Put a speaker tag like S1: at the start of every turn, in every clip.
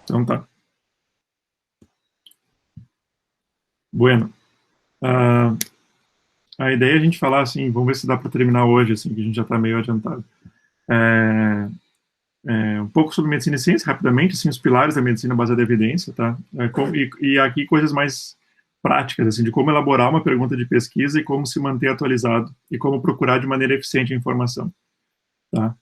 S1: Então tá. Bueno. A ideia é a gente falar assim, vamos ver se dá para terminar hoje, assim, que a gente já está meio adiantado. Um pouco sobre medicina e ciência, rapidamente, assim, os pilares da medicina baseada em evidência, tá? E aqui coisas mais práticas, assim, de como elaborar uma pergunta de pesquisa e como se manter atualizado e como procurar de maneira eficiente a informação, tá?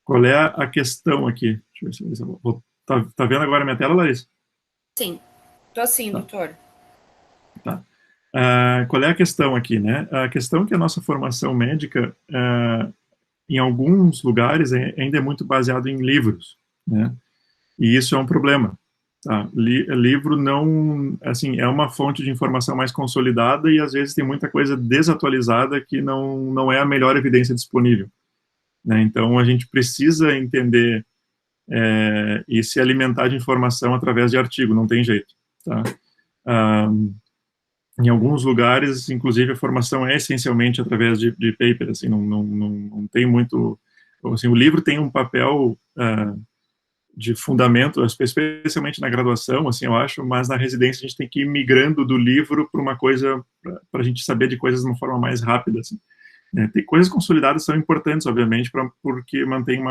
S1: Qual é a questão aqui? Deixa eu ver se eu vou... Tá vendo agora a minha tela, Larissa?
S2: Sim, tô sim,
S1: Tá.
S2: doutor.
S1: Tá. Qual é a questão aqui, né? A questão é que a nossa formação médica, em alguns lugares, ainda é muito baseado em livros, né? E isso é um problema. Tá? Livro não, assim, é uma fonte de informação mais consolidada e às vezes tem muita coisa desatualizada que não é a melhor evidência disponível, né? Então a gente precisa entender e se alimentar de informação através de artigo, não tem jeito, tá? Em alguns lugares, inclusive, a formação é essencialmente através de paper, assim, não tem muito... Assim, o livro tem um papel de fundamento, especialmente na graduação, assim, eu acho, mas na residência a gente tem que ir migrando do livro para uma coisa, para a gente saber de coisas de uma forma mais rápida, assim. Tem coisas consolidadas são importantes, obviamente, porque mantém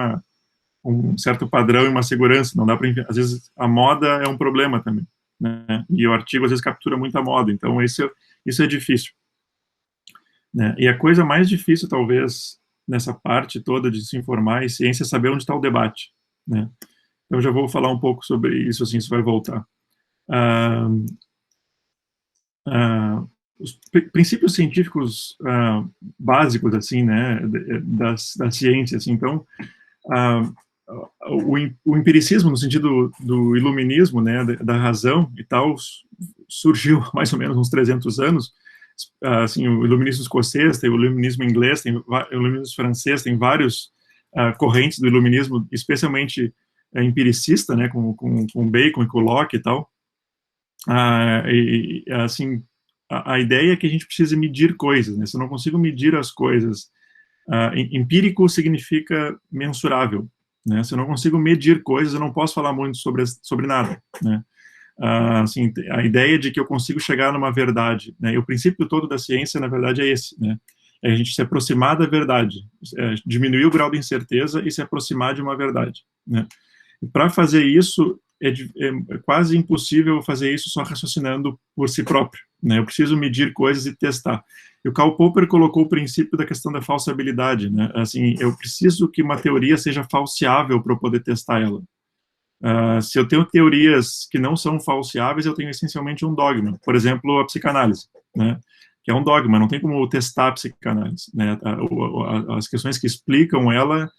S1: um certo padrão e uma segurança, não dá para... Às vezes a moda é um problema também, né? E o artigo às vezes captura muita moda, então isso é difícil, né? E a coisa mais difícil, talvez, nessa parte toda de se informar em ciência é saber onde está o debate, né? Então, eu já vou falar um pouco sobre isso, assim, isso vai voltar. Os princípios científicos básicos, assim, né, da ciência, assim, então, o empiricismo, no sentido do iluminismo, né, da razão e tal, surgiu mais ou menos uns 300 anos, assim, o iluminismo escocês, tem o iluminismo inglês, tem o iluminismo francês, tem vários correntes do iluminismo, especialmente empiricista, né, com Bacon e com Locke e tal. Assim, a ideia é que a gente precisa medir coisas, né? Se eu não consigo medir as coisas, empírico significa mensurável, né? Se eu não consigo medir coisas, eu não posso falar muito sobre nada, né? Assim, a ideia de que eu consigo chegar numa verdade, né? E o princípio todo da ciência, na verdade, é esse, né? É a gente se aproximar da verdade, diminuir o grau de incerteza e se aproximar de uma verdade, né? E para fazer isso, é quase impossível fazer isso só raciocinando por si próprio, né? Eu preciso medir coisas e testar. E o Karl Popper colocou o princípio da questão da falsibilidade, né? Assim, eu preciso que uma teoria seja falseável para eu poder testar ela. Se eu tenho teorias que não são falseáveis, eu tenho essencialmente um dogma. Por exemplo, a psicanálise, né? Que é um dogma, não tem como testar a psicanálise, né? As questões que explicam ela,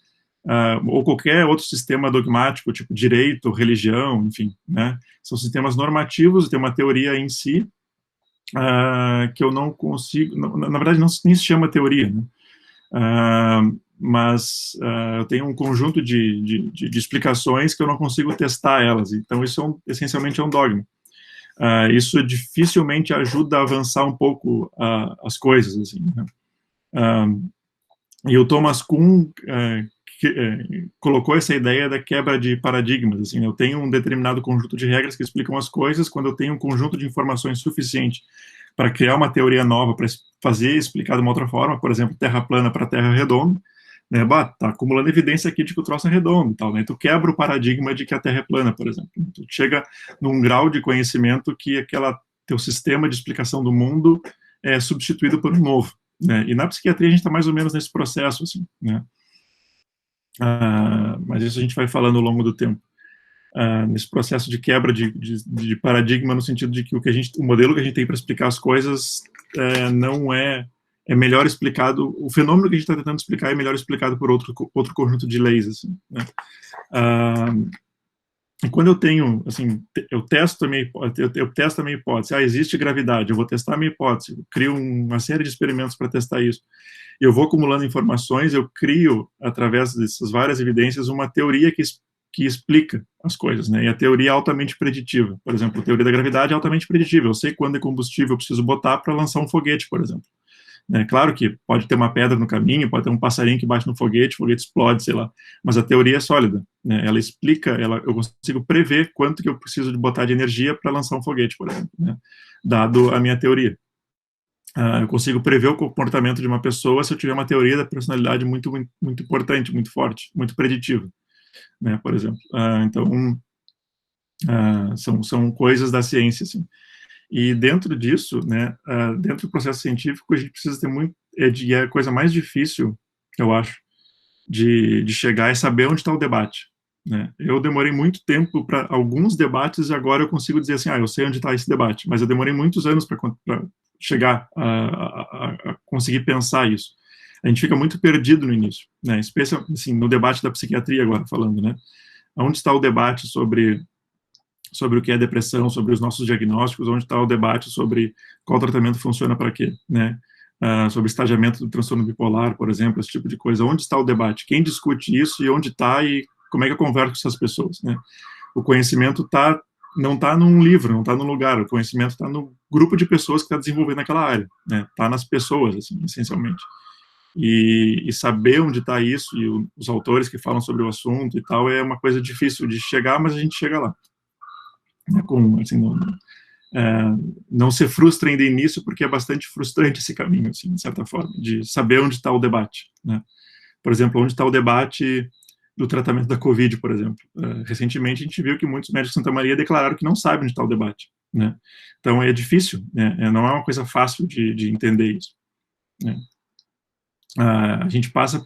S1: ou qualquer outro sistema dogmático, tipo direito, religião, enfim, né? São sistemas normativos, tem uma teoria em si, que eu não consigo, na verdade nem se chama teoria, né? Mas eu tenho um conjunto de explicações que eu não consigo testar elas, então isso essencialmente é um dogma. Isso dificilmente ajuda a avançar um pouco as coisas, assim, né? E o Thomas Kuhn colocou essa ideia da quebra de paradigmas, assim, eu tenho um determinado conjunto de regras que explicam as coisas, quando eu tenho um conjunto de informações suficiente para criar uma teoria nova, para fazer explicar de uma outra forma, por exemplo, terra plana para terra redonda, né, tá acumulando evidência aqui de que o troço é redondo, tal, né, tu quebra o paradigma de que a terra é plana, por exemplo, tu chega num grau de conhecimento que teu sistema de explicação do mundo é substituído por um novo, né, e na psiquiatria a gente está mais ou menos nesse processo, assim, né, mas isso a gente vai falando ao longo do tempo. Nesse processo de quebra de paradigma, no sentido de que o modelo que a gente tem para explicar as coisas não é melhor explicado, o fenômeno que a gente está tentando explicar é melhor explicado por outro conjunto de leis, assim, né? E quando eu tenho, assim, eu testo a minha hipótese, existe gravidade, eu vou testar a minha hipótese, eu crio uma série de experimentos para testar isso, eu vou acumulando informações, eu crio, através dessas várias evidências, uma teoria que explica as coisas, né? E a teoria é altamente preditiva. Por exemplo, a teoria da gravidade é altamente preditiva. Eu sei quando é combustível eu preciso botar para lançar um foguete, por exemplo, né? Claro que pode ter uma pedra no caminho, pode ter um passarinho que bate no foguete, o foguete explode, sei lá, mas a teoria é sólida, né? Ela explica, eu consigo prever quanto que eu preciso de botar de energia para lançar um foguete, por exemplo, né? Dado a minha teoria. Eu consigo prever o comportamento de uma pessoa se eu tiver uma teoria da personalidade muito, muito, muito importante, muito forte, muito preditiva, né, por exemplo. Então, são coisas da ciência, assim. E dentro disso, né, dentro do processo científico, a gente precisa ter muito, é a coisa mais difícil, eu acho, de chegar e saber onde está o debate, né? Eu demorei muito tempo para alguns debates e agora eu consigo dizer assim, eu sei onde está esse debate, mas eu demorei muitos anos para chegar a conseguir pensar isso. A gente fica muito perdido no início, né? Especialmente assim, no debate da psiquiatria agora falando, né? Onde está o debate sobre o que é depressão, sobre os nossos diagnósticos, onde está o debate sobre qual tratamento funciona para quê, né? Sobre estagiamento do transtorno bipolar, por exemplo, esse tipo de coisa. Onde está o debate? Quem discute isso e onde está e como é que eu converso com essas pessoas, né? O conhecimento não está num livro, não está num lugar, o conhecimento está no grupo de pessoas que está desenvolvendo aquela área, né? Está nas pessoas, assim, essencialmente. E saber onde está isso, e os autores que falam sobre o assunto e tal, é uma coisa difícil de chegar, mas a gente chega lá. Assim, não se frustrem de início, porque é bastante frustrante esse caminho, assim, de certa forma, de saber onde está o debate, né? Por exemplo, onde está o debate do tratamento da Covid, por exemplo. Recentemente, a gente viu que muitos médicos de Santa Maria declararam que não sabem onde está o debate, né? Então, é difícil, né? Não é uma coisa fácil de entender isso, né? A gente passa...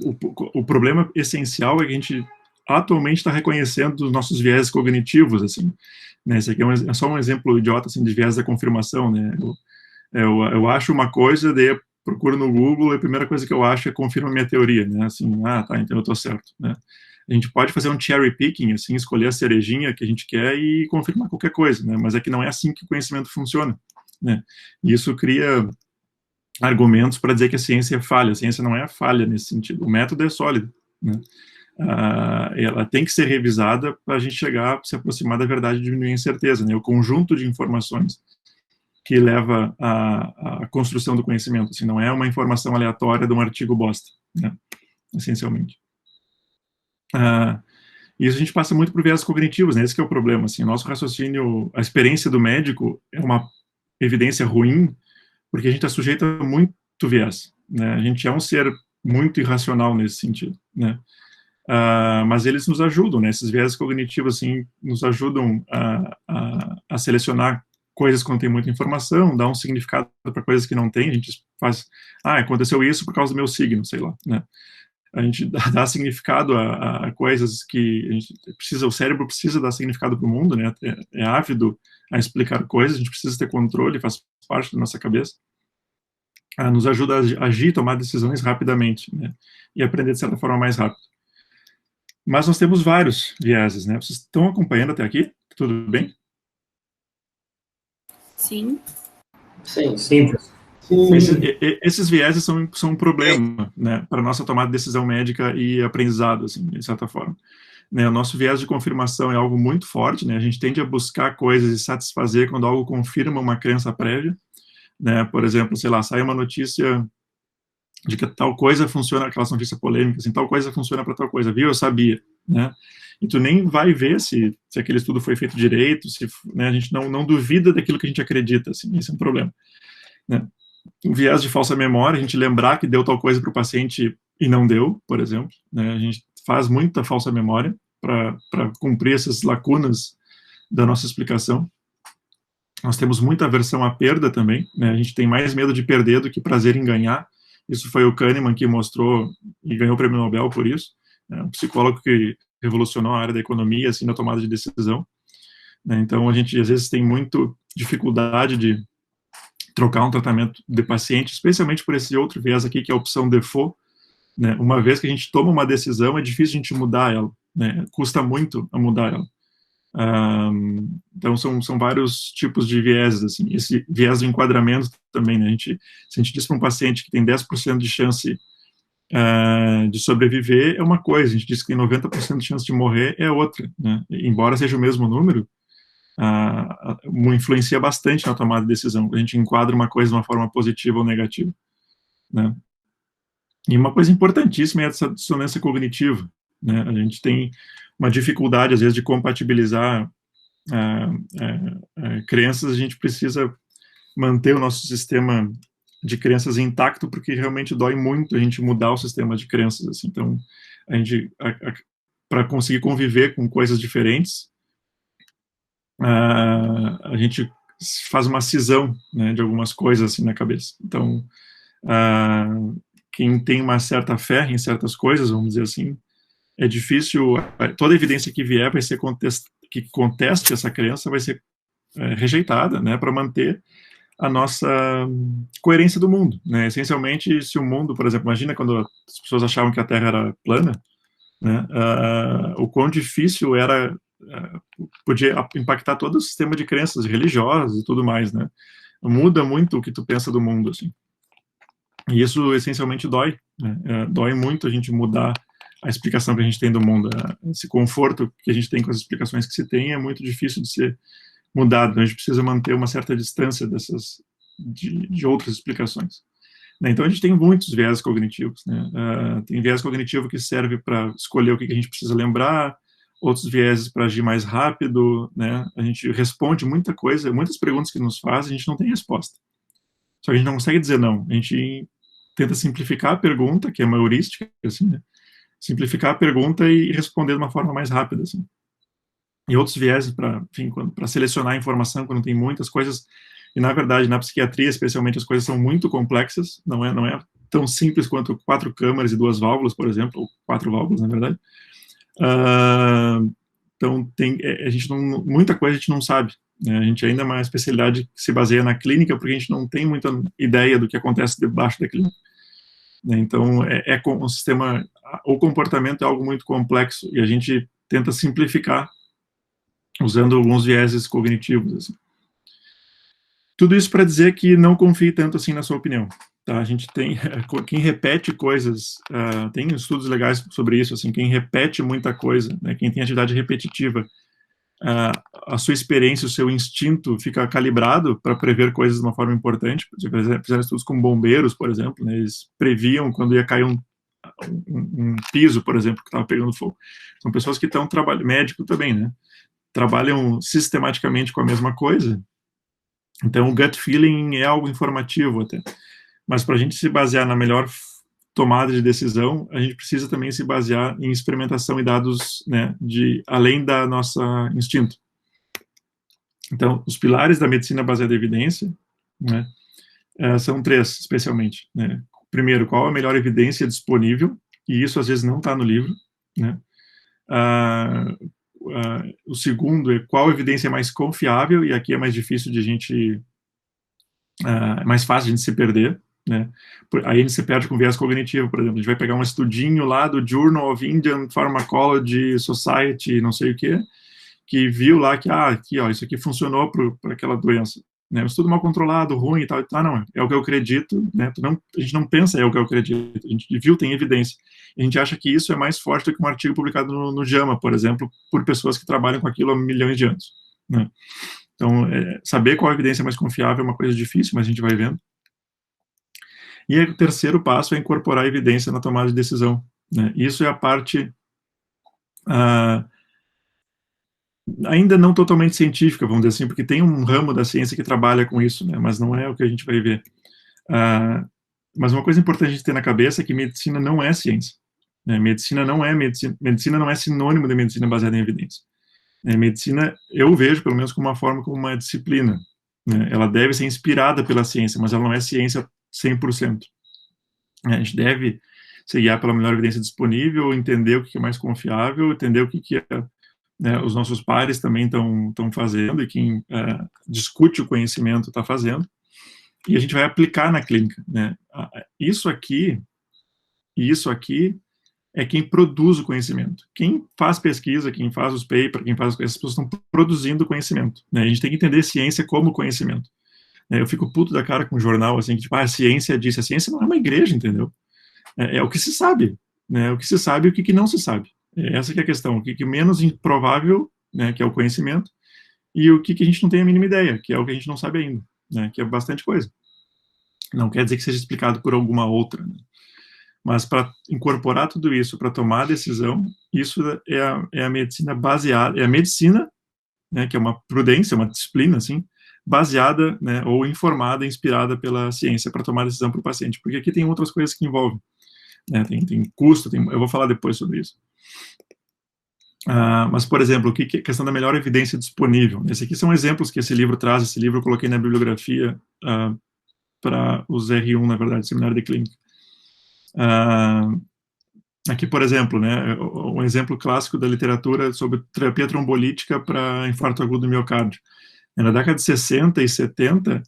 S1: O problema essencial é que a gente atualmente está reconhecendo os nossos viés cognitivos, assim, né? Esse aqui é só um exemplo idiota, assim, de viés da confirmação, né? Eu acho uma coisa, daí eu procuro no Google e a primeira coisa que eu acho é confirma minha teoria, né? Assim, tá, então eu estou certo, né? A gente pode fazer um cherry picking, assim, escolher a cerejinha que a gente quer e confirmar qualquer coisa, né? Mas é que não é assim que o conhecimento funciona, né? E isso cria argumentos para dizer que a ciência é falha. A ciência não é falha nesse sentido. O método é sólido, né? Ela tem que ser revisada para a gente chegar, se aproximar da verdade e diminuir a incerteza, né? O conjunto de informações que leva à construção do conhecimento, assim, não é uma informação aleatória de um artigo bosta, né? Essencialmente. E isso a gente passa muito por viés cognitivos, né? Esse que é o problema, assim, o nosso raciocínio, a experiência do médico é uma evidência ruim, porque a gente está sujeito a muito viés, né? A gente é um ser muito irracional nesse sentido, né? Mas eles nos ajudam, né? Esses viés cognitivos, assim, nos ajudam a selecionar coisas quando tem muita informação, dar um significado para coisas que não tem. A gente faz, aconteceu isso por causa do meu signo, sei lá, né? A gente dá significado a coisas que a gente precisa, o cérebro precisa dar significado para o mundo, né? É ávido a explicar coisas, a gente precisa ter controle, faz parte da nossa cabeça. Nos ajuda a agir, tomar decisões rapidamente, né? E aprender de certa forma mais rápido. Mas nós temos vários vieses, né? Vocês estão acompanhando até aqui? Tudo bem?
S2: Sim.
S3: Sim, sim.
S1: Esses vieses são um problema, né, para a nossa tomada de decisão médica e aprendizado, assim, de certa forma. Né, o nosso viés de confirmação é algo muito forte, né? A gente tende a buscar coisas e satisfazer quando algo confirma uma crença prévia, né? Por exemplo, sei lá, sai uma notícia de que tal coisa funciona, aquelas notícias polêmicas, assim, tal coisa funciona para tal coisa, viu? Eu sabia, né? E tu nem vai ver se aquele estudo foi feito direito, né, a gente não duvida daquilo que a gente acredita, assim, esse é um problema, né? O viés de falsa memória, a gente lembrar que deu tal coisa para o paciente e não deu, por exemplo, né? A gente faz muita falsa memória para cumprir essas lacunas da nossa explicação. Nós temos muita aversão à perda também, né? A gente tem mais medo de perder do que prazer em ganhar. Isso foi o Kahneman que mostrou e ganhou o prêmio Nobel por isso, né? Um psicólogo que revolucionou a área da economia, assim, na tomada de decisão, né? Então, a gente, às vezes, tem muito dificuldade de trocar um tratamento de paciente, especialmente por esse outro viés aqui, que é a opção default, né? Uma vez que a gente toma uma decisão, é difícil a gente mudar ela, né? Custa muito a mudar ela. Então, são vários tipos de vieses, assim. Esse viés do enquadramento também, né? Se a gente diz para um paciente que tem 10% de chance de sobreviver, é uma coisa, a gente diz que tem 90% de chance de morrer, é outra, né? Embora seja o mesmo número, influencia bastante na tomada de decisão. A gente enquadra uma coisa de uma forma positiva ou negativa. né? E uma coisa importantíssima é essa dissonância cognitiva, né? A gente tem uma dificuldade, às vezes, de compatibilizar crenças. A gente precisa manter o nosso sistema de crenças intacto, porque realmente dói muito a gente mudar o sistema de crenças, assim. Então, a gente, para conseguir conviver com coisas diferentes, a gente faz uma cisão, né, de algumas coisas, assim, na cabeça. Então, quem tem uma certa fé em certas coisas, vamos dizer assim, é difícil, toda evidência que vier vai ser que conteste essa crença vai ser rejeitada, né, para manter a nossa coerência do mundo, né? Essencialmente, se o mundo, por exemplo, imagina quando as pessoas achavam que a Terra era plana, né? O quão difícil era, podia impactar todo o sistema de crenças religiosas e tudo mais, né? Muda muito o que tu pensa do mundo, assim. E isso essencialmente dói, né? Dói muito a gente mudar a explicação que a gente tem do mundo. Esse conforto que a gente tem com as explicações que se tem é muito difícil de ser mudado. A gente precisa manter uma certa distância de outras explicações, né? Então a gente tem muitos viés cognitivos, né? Tem viés cognitivo que serve para escolher o que a gente precisa lembrar, outros vieses para agir mais rápido, né? A gente responde muita coisa, muitas perguntas que nos fazem, a gente não tem resposta. Só que a gente não consegue dizer não. A gente tenta simplificar a pergunta, que é uma heurística, assim, né? Simplificar a pergunta e responder de uma forma mais rápida, assim. E outros vieses para selecionar a informação quando tem muitas coisas. E, na verdade, na psiquiatria, especialmente, as coisas são muito complexas. Não é tão simples quanto 4 câmaras e 2 válvulas, por exemplo, ou 4 válvulas, na verdade. Então, muita coisa a gente não sabe, né? A gente ainda é uma especialidade que se baseia na clínica, porque a gente não tem muita ideia do que acontece debaixo da clínica, né? Então, um sistema, o comportamento é algo muito complexo, e a gente tenta simplificar usando alguns vieses cognitivos, assim. Tudo isso para dizer que não confie tanto assim na sua opinião, tá? A gente tem, quem repete coisas, tem estudos legais sobre isso, assim, quem repete muita coisa, né, quem tem atividade repetitiva, a sua experiência, o seu instinto fica calibrado para prever coisas de uma forma importante. Fizeram estudos com bombeiros, por exemplo, né, eles previam quando ia cair um piso, por exemplo, que estava pegando fogo. São pessoas que estão trabalhando, médico também, né, trabalham sistematicamente com a mesma coisa. Então, o gut feeling é algo informativo até. Mas para a gente se basear na melhor tomada de decisão, a gente precisa também se basear em experimentação e dados, né, além da nossa instinto. Então, os pilares da medicina baseada em evidência, né, são 3, especialmente, né. Primeiro, qual a melhor evidência disponível? E isso, às vezes, não está no livro, né. O segundo é qual evidência é mais confiável, e aqui é mais difícil de a gente, é mais fácil de a gente se perder, né? Aí a gente se perde com viés cognitivo, por exemplo, a gente vai pegar um estudinho lá do Journal of Indian Pharmacology Society, não sei o que viu lá que, aqui, ó, isso aqui funcionou para aquela doença, né? Um estudo mal controlado, ruim e tal, não, é o que eu acredito, né? A gente não pensa é o que eu acredito, a gente viu, tem evidência. A gente acha que isso é mais forte do que um artigo publicado no JAMA, por exemplo, por pessoas que trabalham com aquilo há milhões de anos, né? Então, saber qual a evidência mais confiável é uma coisa difícil, mas a gente vai vendo. E aí, o terceiro passo é incorporar a evidência na tomada de decisão, né? Isso é a parte ainda não totalmente científica, vamos dizer assim, porque tem um ramo da ciência que trabalha com isso, né? Mas não é o que a gente vai ver. Mas uma coisa importante a gente ter na cabeça é que medicina não é ciência, né? Medicina não é sinônimo de medicina baseada em evidência. Medicina, eu vejo, pelo menos, como uma disciplina, né? Ela deve ser inspirada pela ciência, mas ela não é ciência 100%. A gente deve se guiar pela melhor evidência disponível, entender o que é mais confiável, entender o que né, os nossos pares também estão fazendo, e quem discute o conhecimento está fazendo, e a gente vai aplicar na clínica, né? Isso aqui é quem produz o conhecimento. Quem faz pesquisa, quem faz os papers, essas pessoas estão produzindo conhecimento, né? A gente tem que entender ciência como conhecimento. Eu fico puto da cara com o jornal, assim, que tipo, a ciência disse, a ciência não é uma igreja, entendeu? É o que se sabe, né? O que se sabe e o que não se sabe. Essa que é a questão, o que menos improvável, né, que é o conhecimento, e o que a gente não tem a mínima ideia, que é o que a gente não sabe ainda, né, que é bastante coisa. Não quer dizer que seja explicado por alguma outra, né? Mas para incorporar tudo isso, para tomar a decisão, isso é a medicina baseada, é a medicina, né, que é uma prudência, uma disciplina, assim, baseada, né, ou informada, inspirada pela ciência para tomar decisão para o paciente, porque aqui tem outras coisas que envolvem, né, tem custo, eu vou falar depois sobre isso. Mas, por exemplo, o que é a questão da melhor evidência disponível? Esses aqui são exemplos que esse livro traz, esse livro eu coloquei na bibliografia para os R1, na verdade, Seminário de Clínica. Aqui, por exemplo, né, um exemplo clássico da literatura sobre terapia trombolítica para infarto agudo do miocárdio. Na década de 60 e 70,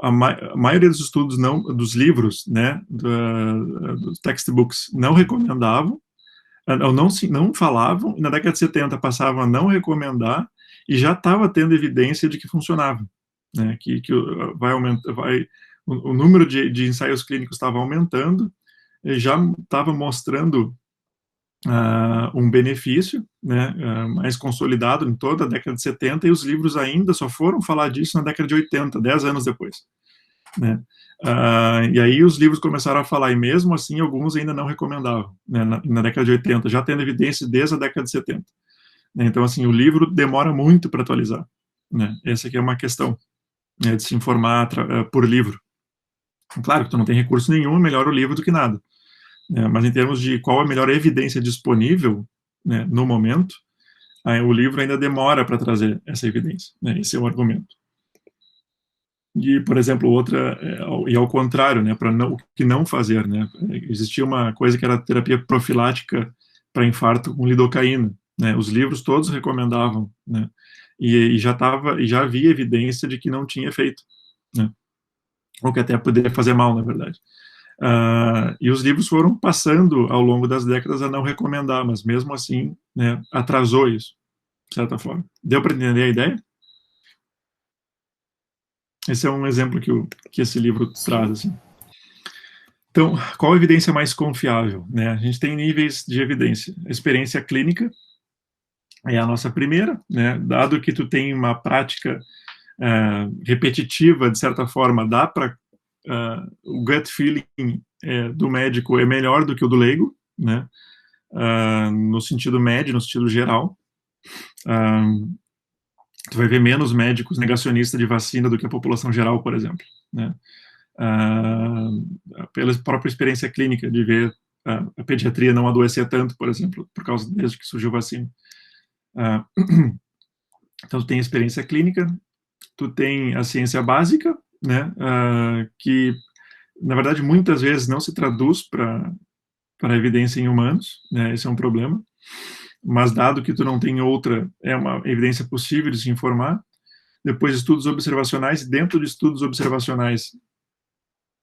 S1: a maioria dos estudos, dos livros, né, dos textbooks, não recomendavam, não falavam, e na década de 70 passavam a não recomendar, e já estava tendo evidência de que funcionava, né, que o número de ensaios clínicos estava aumentando, e já estava mostrando um benefício, né, mais consolidado em toda a década de 70, e os livros ainda só foram falar disso na década de 80, 10 anos depois, né. E aí os livros começaram a falar, e mesmo assim alguns ainda não recomendavam, né, na década de 80, já tendo evidência desde a década de 70. Né, então, assim, o livro demora muito para atualizar, né, essa aqui é uma questão, né, de se informar por livro. Claro que tu não tem recurso nenhum, é melhor o livro do que nada, né, mas em termos de qual é a melhor evidência disponível, né, no momento, o livro ainda demora para trazer essa evidência, né, esse é o argumento. E, por exemplo, outra, e ao contrário, né, para o que não fazer, né, existia uma coisa que era terapia profilática para infarto com lidocaína, né, os livros todos recomendavam, né, e já havia evidência de que não tinha efeito, né, ou que até poderia fazer mal, na verdade. E os livros foram passando ao longo das décadas a não recomendar, mas mesmo assim, né, atrasou isso, de certa forma. Deu para entender a ideia? Esse é um exemplo que esse livro traz, assim. Então, qual a evidência mais confiável, né? A gente tem níveis de evidência. A experiência clínica é a nossa primeira, né? Dado que tu tem uma prática repetitiva, de certa forma, dá para o gut feeling do médico é melhor do que o do leigo, né? No sentido médio, no sentido geral. Tu vai ver menos médicos negacionistas de vacina do que a população geral, por exemplo, né? Pela própria experiência clínica de ver a pediatria não adoecer tanto, por exemplo, desde que surgiu a vacina. Então, tu tem a experiência clínica, tu tem a ciência básica, né, que, na verdade, muitas vezes não se traduz para evidência em humanos, né, esse é um problema, mas dado que tu não tem outra, é uma evidência possível de se informar. Depois, estudos observacionais, dentro de estudos observacionais,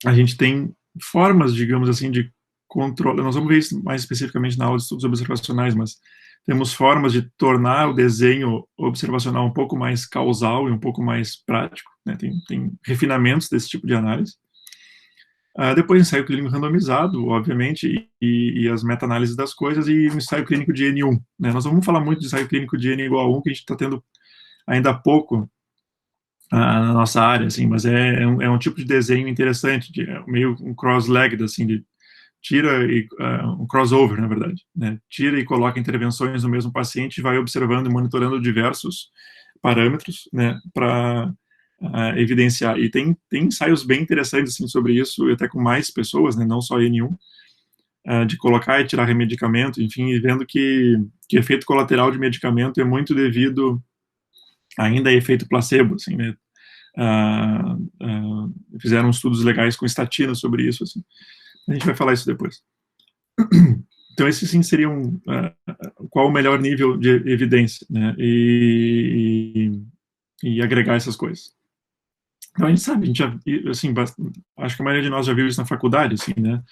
S1: a gente tem formas, digamos assim, de controle, nós vamos ver isso mais especificamente na aula de estudos observacionais, mas temos formas de tornar o desenho observacional um pouco mais causal e um pouco mais prático, né? Tem refinamentos desse tipo de análise. Depois, ensaio clínico randomizado, obviamente, e as meta-análises das coisas, e um ensaio clínico de N1. Né? Nós vamos falar muito de ensaio clínico de N igual a 1, que a gente está tendo ainda há pouco na nossa área, assim, mas é um tipo de desenho interessante, meio um cross-legged, assim, de tira e um crossover, na verdade, né? Tira e coloca intervenções no mesmo paciente e vai observando e monitorando diversos parâmetros, né, para evidenciar. E tem ensaios bem interessantes assim, sobre isso, até com mais pessoas, né, não só N1, de colocar e tirar remedicamento, enfim, e vendo que efeito colateral de medicamento é muito devido ainda a efeito placebo, assim, né? Fizeram estudos legais com estatina sobre isso, assim. A gente vai falar isso depois. Então, esses sim seriam qual o melhor nível de evidência, né, e agregar essas coisas. Então, a gente sabe, a gente já, assim, acho que a maioria de nós já viu isso na faculdade, assim, né,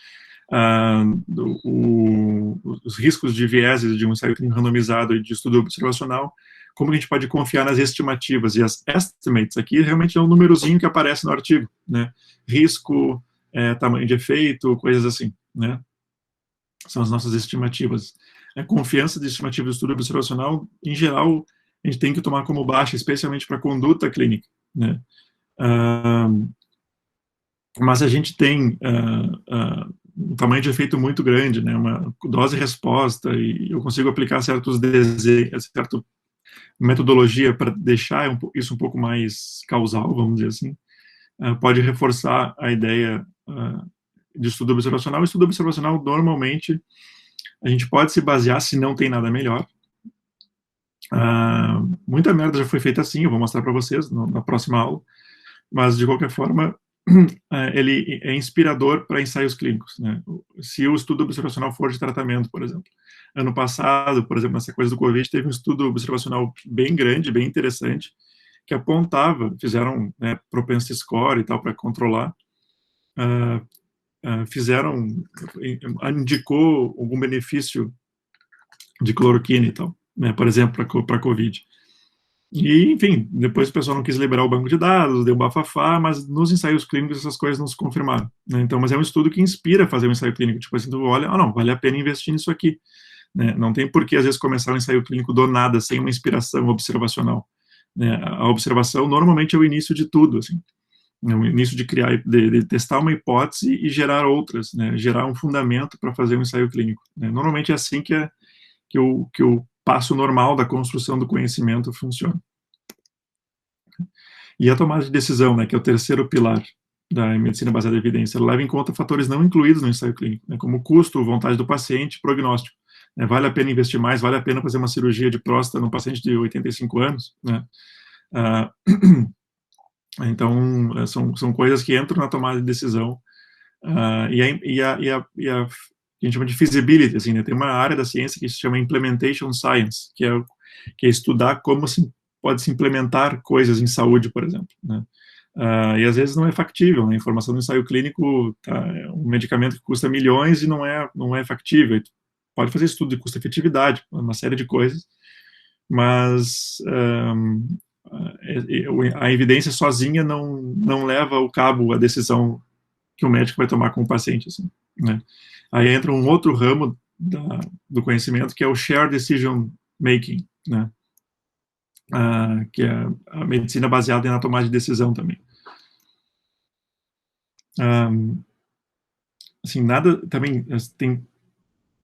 S1: os riscos de vieses de um ensaio clínico randomizado e de estudo observacional, como a gente pode confiar nas estimativas, e as estimates aqui realmente é um númerozinho que aparece no artigo, né, risco, tamanho de efeito, coisas assim, né, são as nossas estimativas. A confiança de estimativa de estudo observacional, em geral, a gente tem que tomar como baixa, especialmente para conduta clínica, né. mas a gente tem um tamanho de efeito muito grande, né, uma dose-resposta, e eu consigo aplicar certa metodologia para deixar isso um pouco mais causal, vamos dizer assim, pode reforçar a ideia de estudo observacional. O estudo observacional, normalmente, a gente pode se basear se não tem nada melhor. Muita merda já foi feita assim, eu vou mostrar para vocês na próxima aula, mas, de qualquer forma, ele é inspirador para ensaios clínicos, né? Se o estudo observacional for de tratamento, por exemplo. Ano passado, por exemplo, nessa coisa do Covid, teve um estudo observacional bem grande, bem interessante, que apontava, fizeram, né, propensity score e tal, para controlar, indicou algum benefício de cloroquina e tal, né, por exemplo, para Covid. E, enfim, depois o pessoal não quis liberar o banco de dados, deu bafafá, mas nos ensaios clínicos essas coisas não se confirmaram, né? Então, mas é um estudo que inspira a fazer um ensaio clínico, tipo assim, tu olha, não, vale a pena investir nisso aqui, né? Não tem por que, às vezes, começar um ensaio clínico do nada, sem uma inspiração observacional, né? A observação, normalmente, é o início de tudo, assim, é o início de criar, de testar uma hipótese e gerar outras, né? Gerar um fundamento para fazer um ensaio clínico, né? Normalmente é assim que o passo normal da construção do conhecimento funciona. E a tomada de decisão, né, que é o terceiro pilar da medicina baseada em evidência, ela leva em conta fatores não incluídos no ensaio clínico, né, como custo, vontade do paciente, prognóstico. Né, vale a pena investir mais, vale a pena fazer uma cirurgia de próstata num paciente de 85 anos, né? Então, são coisas que entram na tomada de decisão, e a gente chama de feasibility, assim, né? Tem uma área da ciência que se chama implementation science, que é estudar como pode se implementar coisas em saúde, por exemplo, né? E às vezes não é factível, né? A informação do ensaio clínico, é um medicamento que custa milhões e não é factível. Pode fazer estudo de custo-efetividade, uma série de coisas, mas a evidência sozinha não leva ao cabo a decisão que o médico vai tomar com o paciente, assim, né? Aí entra um outro ramo do conhecimento, que é o shared decision making, né? Que é a medicina baseada na tomada de decisão também. Assim, nada também tem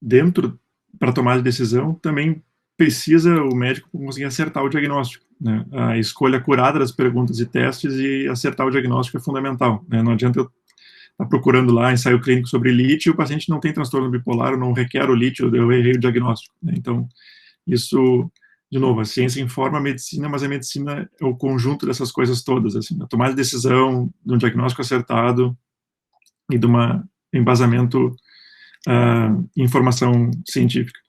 S1: dentro, para tomar de decisão, também precisa o médico conseguir acertar o diagnóstico, né? A escolha curada das perguntas e testes e acertar o diagnóstico é fundamental, né? Não adianta eu estar procurando lá ensaio clínico sobre lítio e o paciente não tem transtorno bipolar, eu não requer o lítio, eu errei o diagnóstico, né? Então, isso, de novo, a ciência informa a medicina, mas a medicina é o conjunto dessas coisas todas, assim, a tomada de decisão, de um diagnóstico acertado e de um embasamento em informação científica.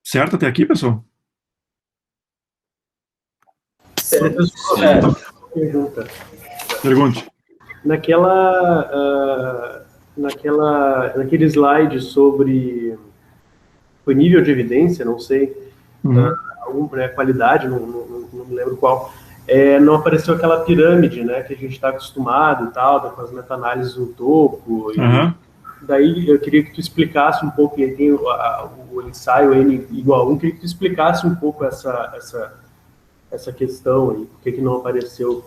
S1: Certo até aqui, pessoal?
S3: Pergunta.
S1: Pergunte.
S3: Naquele slide sobre o nível de evidência, não sei, qualidade, não me lembro qual, não apareceu aquela pirâmide, né, que a gente está acostumado e tal, com as meta-análises no topo. Daí eu queria que tu explicasse um pouco, e aí tem o ensaio N igual a 1, queria que tu explicasse um pouco essa questão aí, por que não apareceu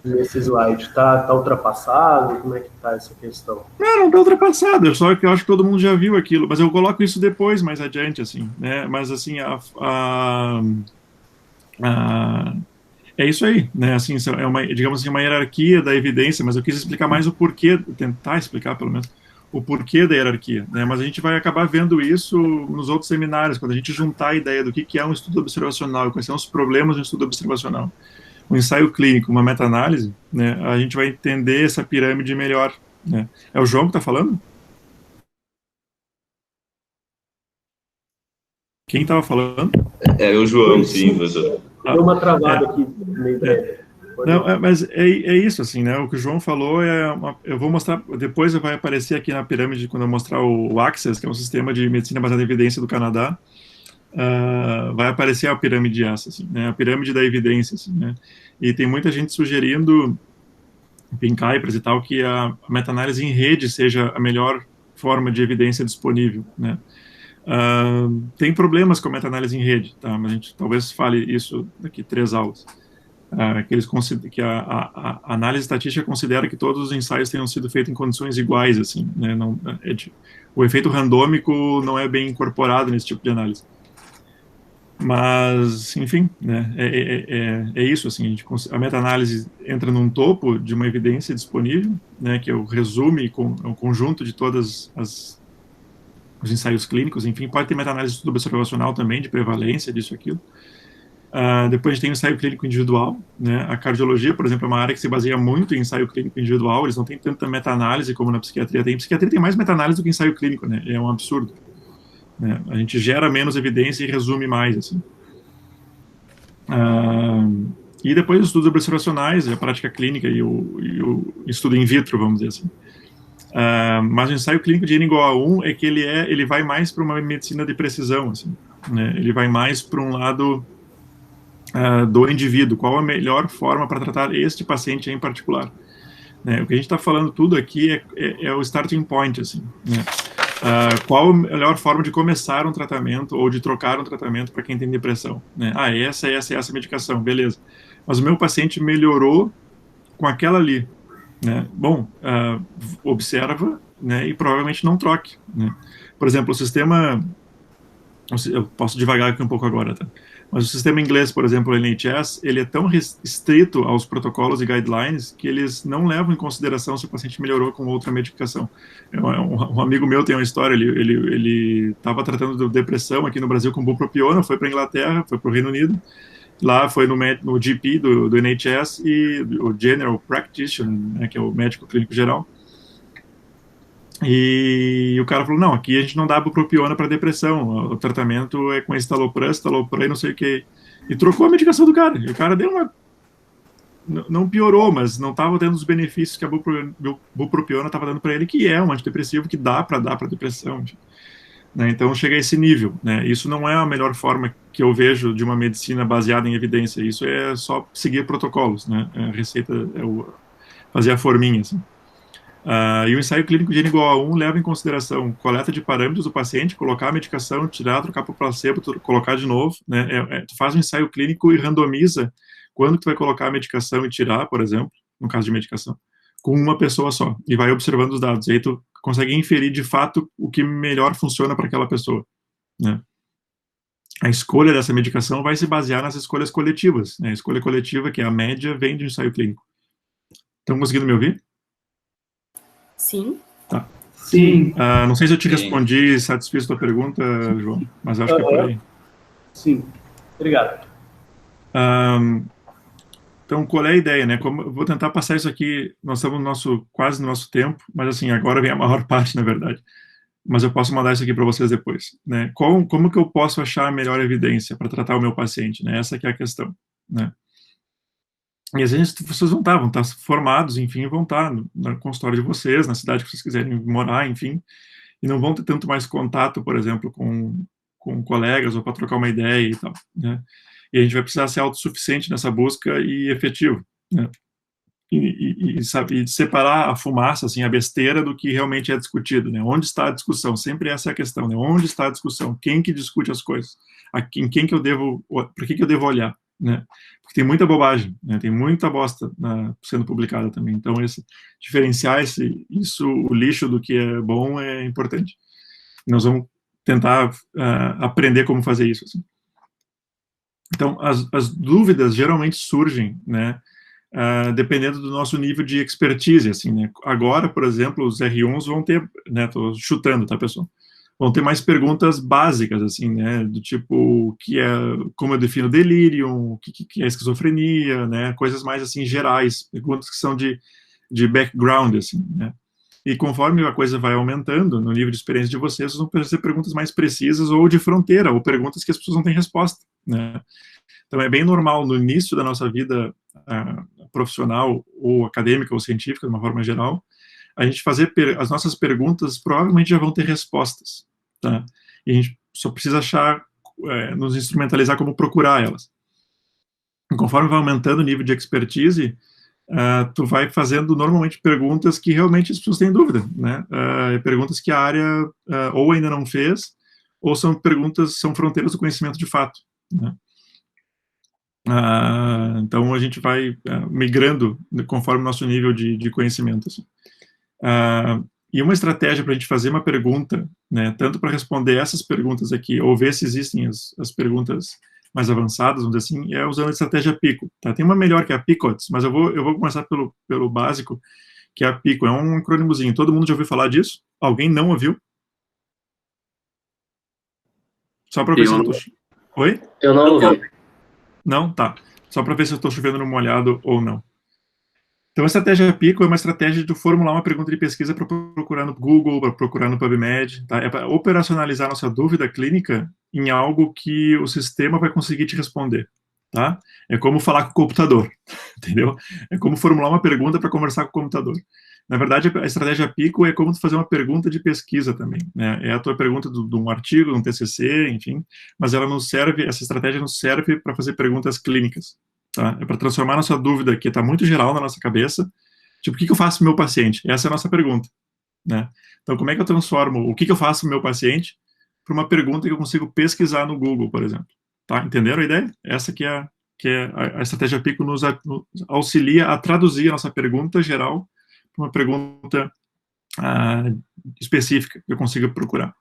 S3: nesse slide. Tá ultrapassado? Como é que tá essa questão?
S1: Não tá ultrapassado, só que eu acho que todo mundo já viu aquilo, mas eu coloco isso depois, mais adiante, assim, né, mas assim, é isso aí, né, assim, é uma, digamos assim, uma hierarquia da evidência, mas eu quis explicar mais o porquê, tentar explicar pelo menos, o porquê da hierarquia, né, mas a gente vai acabar vendo isso nos outros seminários, quando a gente juntar a ideia do que é um estudo observacional, quais são os problemas de um estudo observacional, um ensaio clínico, uma meta-análise, né, a gente vai entender essa pirâmide melhor, né. É o João que está falando? Quem estava falando?
S4: É o João, sim, professor.
S3: Deu uma travada aqui, meio breve.
S1: Não, mas é isso, assim, né? O que o João falou eu vou mostrar, depois vai aparecer aqui na pirâmide, quando eu mostrar o Access, que é um sistema de medicina baseada em evidência do Canadá, vai aparecer a pirâmide essa, assim, né? A pirâmide da evidência, assim, né? E tem muita gente sugerindo, Pinkhypers e tal, que a meta-análise em rede seja a melhor forma de evidência disponível, né? Tem problemas com a meta-análise em rede, tá? Mas a gente talvez fale isso daqui 3 aulas. que a análise estatística considera que todos os ensaios tenham sido feitos em condições iguais, assim, né? Não, o efeito randômico não é bem incorporado nesse tipo de análise. Mas, enfim, né, é isso, assim, a meta-análise entra num topo de uma evidência disponível, né, que é o resumo, é um conjunto de todos os ensaios clínicos, enfim, pode ter meta-análise de estudo observacional também, de prevalência, disso, aquilo. Depois a gente tem o ensaio clínico individual, né, a cardiologia, por exemplo, é uma área que se baseia muito em ensaio clínico individual, eles não têm tanta meta-análise como na psiquiatria tem. Psiquiatria tem mais meta-análise do que ensaio clínico, né, é um absurdo. Né? A gente gera menos evidência e resume mais, assim. E depois os estudos observacionais, a prática clínica e o estudo in vitro, vamos dizer assim. Mas o ensaio clínico de N igual a 1 é que ele vai mais para uma medicina de precisão, assim, né? Ele vai mais para um lado do indivíduo, qual a melhor forma para tratar este paciente em particular. Né? O que a gente está falando tudo aqui é o starting point, assim, né? Qual a melhor forma de começar um tratamento ou de trocar um tratamento para quem tem depressão, né? Essa medicação, beleza. Mas o meu paciente melhorou com aquela ali, né? Bom, observa, né, e provavelmente não troque, né? Por exemplo, o sistema... Eu posso devagar aqui um pouco agora, tá? Mas o sistema inglês, por exemplo, o NHS, ele é tão restrito aos protocolos e guidelines que eles não levam em consideração se o paciente melhorou com outra medicação. Um amigo meu tem uma história, ele estava tratando de depressão aqui no Brasil com bupropiona, foi para a Inglaterra, foi para o Reino Unido, lá foi no GP do NHS e o General Practitioner, né, que é o médico clínico geral. E o cara falou, não, aqui a gente não dá bupropiona para depressão, o tratamento é com estalopram e não sei o que. E trocou a medicação do cara. E o cara deu uma... Não piorou, mas não estava tendo os benefícios que a bupropiona estava dando para ele, que é um antidepressivo que dá para depressão. Né? Então chega a esse nível. Né? Isso não é a melhor forma que eu vejo de uma medicina baseada em evidência. Isso é só seguir protocolos. Né? A receita fazer a forminha, assim. E o ensaio clínico de N igual a 1 leva em consideração coleta de parâmetros do paciente, colocar a medicação, tirar, trocar para o placebo, colocar de novo, né? Tu faz um ensaio clínico e randomiza quando tu vai colocar a medicação e tirar, por exemplo, no caso de medicação, com uma pessoa só, e vai observando os dados. E aí tu consegue inferir, de fato, o que melhor funciona para aquela pessoa, né? A escolha dessa medicação vai se basear nas escolhas coletivas, né? A escolha coletiva, que é a média, vem do ensaio clínico. Estão conseguindo me ouvir?
S2: Sim.
S1: Tá.
S3: Sim.
S1: Não sei se eu te respondi satisfeito a tua pergunta, João, mas acho que é por aí.
S3: Sim. Obrigado.
S1: Então, qual é a ideia, né? Eu vou tentar passar isso aqui, nós estamos quase no nosso tempo, mas assim, agora vem a maior parte, na verdade. Mas eu posso mandar isso aqui para vocês depois, né? Como que eu posso achar a melhor evidência para tratar o meu paciente, né? Essa que é a questão, né? E às vezes vocês vão estar formados, enfim, vão estar no consultório de vocês, na cidade que vocês quiserem morar, enfim, e não vão ter tanto mais contato, por exemplo, com colegas ou para trocar uma ideia e tal, né? E a gente vai precisar ser autossuficiente nessa busca e efetivo, né? E separar a fumaça, assim, a besteira do que realmente é discutido, né? Onde está a discussão? Sempre essa é a questão, né? Onde está a discussão? Quem que discute as coisas? Para que que eu devo olhar? Né? Porque tem muita bobagem, né? Tem muita bosta sendo publicada também. Então, diferenciar o lixo do que é bom é importante. Nós vamos tentar aprender como fazer isso. Assim. Então, as dúvidas geralmente surgem, né? Dependendo do nosso nível de expertise. Assim, né? Agora, por exemplo, os R1s vão ter, né? Estou chutando, tá, pessoal? Vão ter mais perguntas básicas, assim, né, do tipo, como eu defino delírio, o que é esquizofrenia, né, coisas mais, assim, gerais, perguntas que são de background, assim, né, e conforme a coisa vai aumentando no nível de experiência de vocês vão fazer perguntas mais precisas ou de fronteira, ou perguntas que as pessoas não têm resposta, né, então é bem normal no início da nossa vida profissional, ou acadêmica, ou científica, de uma forma geral, a gente fazer as nossas perguntas provavelmente já vão ter respostas, tá? E a gente só precisa nos instrumentalizar como procurar elas. E conforme vai aumentando o nível de expertise, tu vai fazendo normalmente perguntas que realmente as pessoas têm dúvida, né? Perguntas que a área ou ainda não fez, ou são fronteiras do conhecimento de fato, né? Então, a gente vai migrando conforme o nosso nível de conhecimento. Assim. E uma estratégia para a gente fazer uma pergunta, né, tanto para responder essas perguntas aqui, ou ver se existem as perguntas mais avançadas, vamos dizer assim, é usando a estratégia PICO. Tá? Tem uma melhor que é a PICOT, mas eu vou começar pelo básico, que é a PICO. É um acrônimozinho. Todo mundo já ouviu falar disso? Alguém não ouviu? Só para ver se eu estou... Oi?
S5: Eu não ouvi.
S1: Não? Tá. Só para ver se eu estou chovendo no molhado ou não. Então, a estratégia PICO é uma estratégia de formular uma pergunta de pesquisa para procurar no Google, para procurar no PubMed, tá? É para operacionalizar nossa dúvida clínica em algo que o sistema vai conseguir te responder, tá? É como falar com o computador, entendeu? É como formular uma pergunta para conversar com o computador. Na verdade, a estratégia PICO é como tu fazer uma pergunta de pesquisa também, né? É a tua pergunta de um artigo, de um TCC, enfim, mas ela nos serve, essa estratégia nos serve para fazer perguntas clínicas, tá? É para transformar nossa dúvida, que está muito geral na nossa cabeça, tipo, o que eu faço com o meu paciente? Essa é a nossa pergunta, né? Então, como é que eu transformo o que eu faço com o meu paciente para uma pergunta que eu consigo pesquisar no Google, por exemplo? Tá? Entenderam a ideia? Essa que é a estratégia PICO nos auxilia a traduzir a nossa pergunta geral para uma pergunta específica que eu consiga procurar.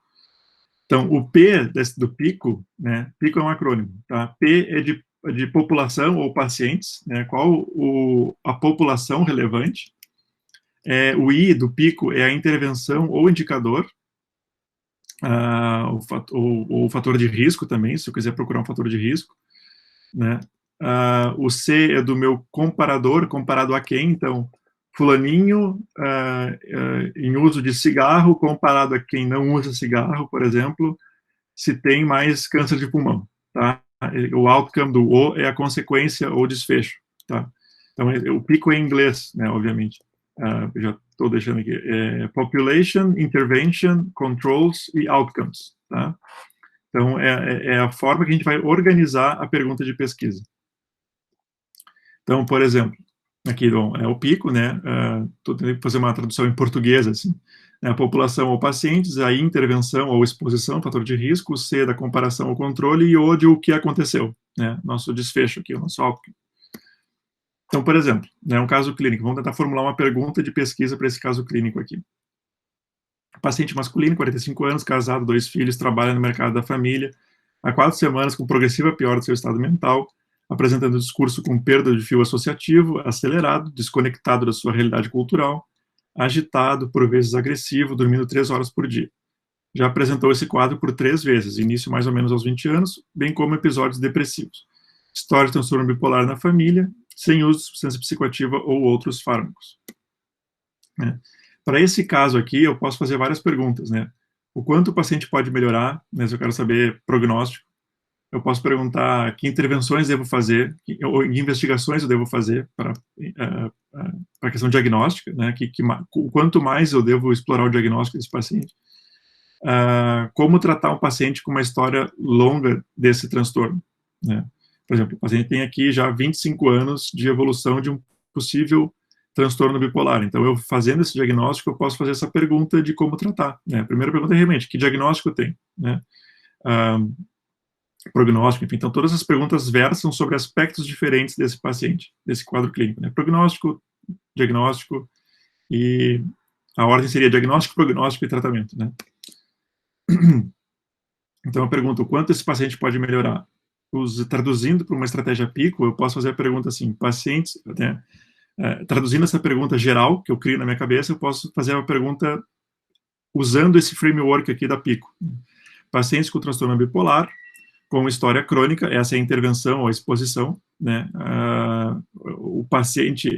S1: Então, o P do PICO, né? PICO é um acrônimo, tá? P é de população ou pacientes, né? Qual a população relevante. O I do PICO é a intervenção ou indicador, o fator de risco também, se eu quiser procurar um fator de risco, né? O C é do meu comparador, comparado a quem, então, fulaninho em uso de cigarro, comparado a quem não usa cigarro, por exemplo, se tem mais câncer de pulmão, tá? O outcome do O é a consequência ou desfecho, tá? Então, o PICO é em inglês, né, obviamente. Já estou deixando aqui. Population, Intervention, Controls e Outcomes, tá? Então, é a forma que a gente vai organizar a pergunta de pesquisa. Então, por exemplo, aqui, bom, é o PICO, né? Estou tentando fazer uma tradução em português, assim. A população ou pacientes, a intervenção ou exposição, fator de risco, o C da comparação ou controle, e o de o que aconteceu, né? Nosso desfecho aqui, o nosso outcome. Então, por exemplo, né, um caso clínico, vamos tentar formular uma pergunta de pesquisa para esse caso clínico aqui. Paciente masculino, 45 anos, casado, 2 filhos, trabalha no mercado da família, há 4 semanas com progressiva piora do seu estado mental, apresentando discurso com perda de fio associativo, acelerado, desconectado da sua realidade cultural, agitado, por vezes agressivo, dormindo 3 horas por dia. Já apresentou esse quadro por 3 vezes, início mais ou menos aos 20 anos, bem como episódios depressivos. História de transtorno bipolar na família, sem uso de substância psicoativa ou outros fármacos. Para esse caso aqui, eu posso fazer várias perguntas, né? O quanto o paciente pode melhorar, né, se eu quero saber prognóstico. Eu posso perguntar que intervenções devo fazer, ou investigações eu devo fazer para a questão diagnóstica, né? O quanto mais eu devo explorar o diagnóstico desse paciente. Como tratar um paciente com uma história longa desse transtorno, né? Por exemplo, o paciente tem aqui já 25 anos de evolução de um possível transtorno bipolar. Então, eu fazendo esse diagnóstico, eu posso fazer essa pergunta de como tratar, né? A primeira pergunta é realmente, que diagnóstico tem, né? Prognóstico, enfim. Então, todas as perguntas versam sobre aspectos diferentes desse paciente, desse quadro clínico, né? Prognóstico, diagnóstico, e a ordem seria diagnóstico, prognóstico e tratamento, né? Então, eu pergunto, o quanto esse paciente pode melhorar? Traduzindo para uma estratégia PICO, eu posso fazer a pergunta assim, pacientes, né? Traduzindo essa pergunta geral, que eu crio na minha cabeça, eu posso fazer uma pergunta usando esse framework aqui da PICO. Pacientes com transtorno bipolar, com história crônica, essa é a intervenção ou a exposição, né? O paciente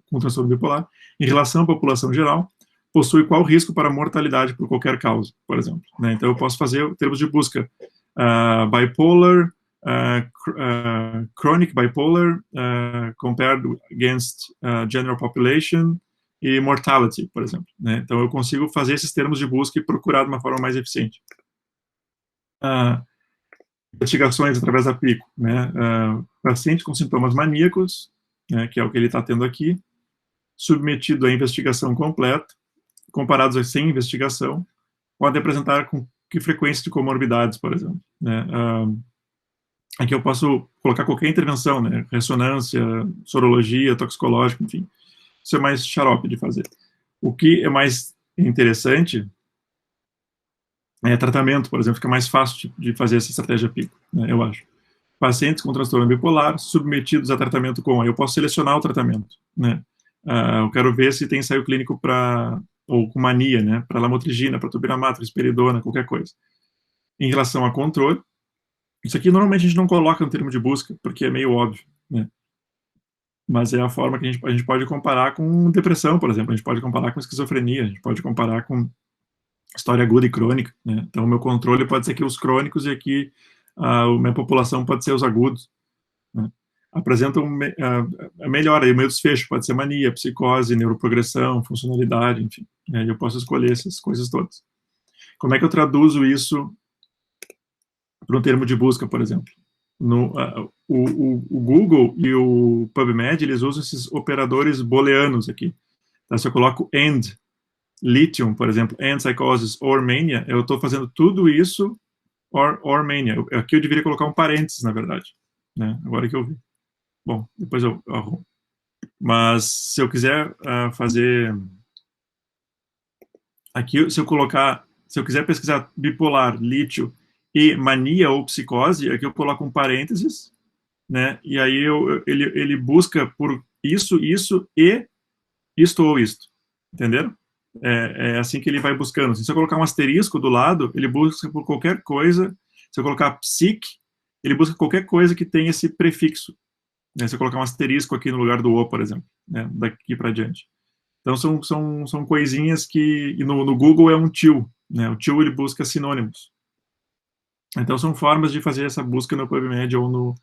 S1: com transtorno bipolar, em relação à população geral, possui qual risco para mortalidade por qualquer causa, por exemplo, né? Então, eu posso fazer termos de busca, bipolar, chronic bipolar, compared against general population, e mortality, por exemplo, né? Então, eu consigo fazer esses termos de busca e procurar de uma forma mais eficiente. Investigações através da PICO, né? Paciente com sintomas maníacos, né, que é o que ele está tendo aqui, submetido à investigação completa, comparados a sem investigação, pode apresentar com que frequência de comorbidades, por exemplo, né? Aqui eu posso colocar qualquer intervenção, né? Ressonância, sorologia, toxicológica, enfim. Isso é mais xarope de fazer. O que é mais interessante é tratamento, por exemplo, fica mais fácil de fazer essa estratégia PICO, né, eu acho. Pacientes com transtorno bipolar submetidos a tratamento com, aí eu posso selecionar o tratamento, né? Eu quero ver se tem ensaio clínico ou com mania, né? Para lamotrigina, para topiramato, risperidona, qualquer coisa. Em relação a controle, isso aqui normalmente a gente não coloca no termo de busca, porque é meio óbvio, né? Mas é a forma que a gente pode comparar com depressão, por exemplo, a gente pode comparar com esquizofrenia, a gente pode comparar com história aguda e crônica, né? Então, o meu controle pode ser aqui os crônicos e aqui a minha população pode ser os agudos, né? Apresentam melhor, aí o meu desfecho pode ser mania, psicose, neuroprogressão, funcionalidade, enfim, né? Eu posso escolher essas coisas todas. Como é que eu traduzo isso para um termo de busca, por exemplo? O Google e o PubMed, eles usam esses operadores booleanos aqui. Então, se eu coloco AND, lithium, por exemplo, and psychosis or mania, eu estou fazendo tudo isso or mania. Aqui eu deveria colocar um parênteses, na verdade, né? Agora que eu vi. Bom, depois eu arrumo. Mas se eu quiser fazer aqui, se eu quiser pesquisar bipolar, lítio e mania ou psicose, aqui eu coloco um parênteses, né? E aí ele busca por isso e isto ou isto, entenderam? É assim que ele vai buscando. Se eu colocar um asterisco do lado, ele busca por qualquer coisa. Se eu colocar psique, ele busca qualquer coisa que tenha esse prefixo, né? Se eu colocar um asterisco aqui no lugar do O, por exemplo, né? Daqui para diante. Então, são coisinhas que... E no Google é um til, né? O til, ele busca sinônimos. Então, são formas de fazer essa busca no PubMed ou no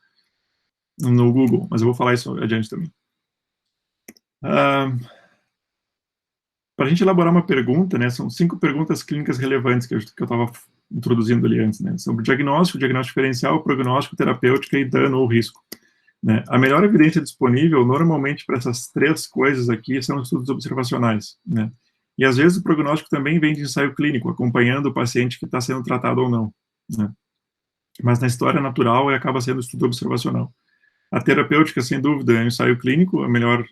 S1: Google. Mas eu vou falar isso adiante também. Para a gente elaborar uma pergunta, né, são 5 perguntas clínicas relevantes que eu estava introduzindo ali antes, né, sobre diagnóstico diferencial, prognóstico, terapêutica e dano ou risco, né. A melhor evidência disponível, normalmente, para essas 3 coisas aqui, são estudos observacionais, né, e às vezes o prognóstico também vem de ensaio clínico, acompanhando o paciente que está sendo tratado ou não, né, mas na história natural acaba sendo estudo observacional. A terapêutica, sem dúvida, é um ensaio clínico, a melhor,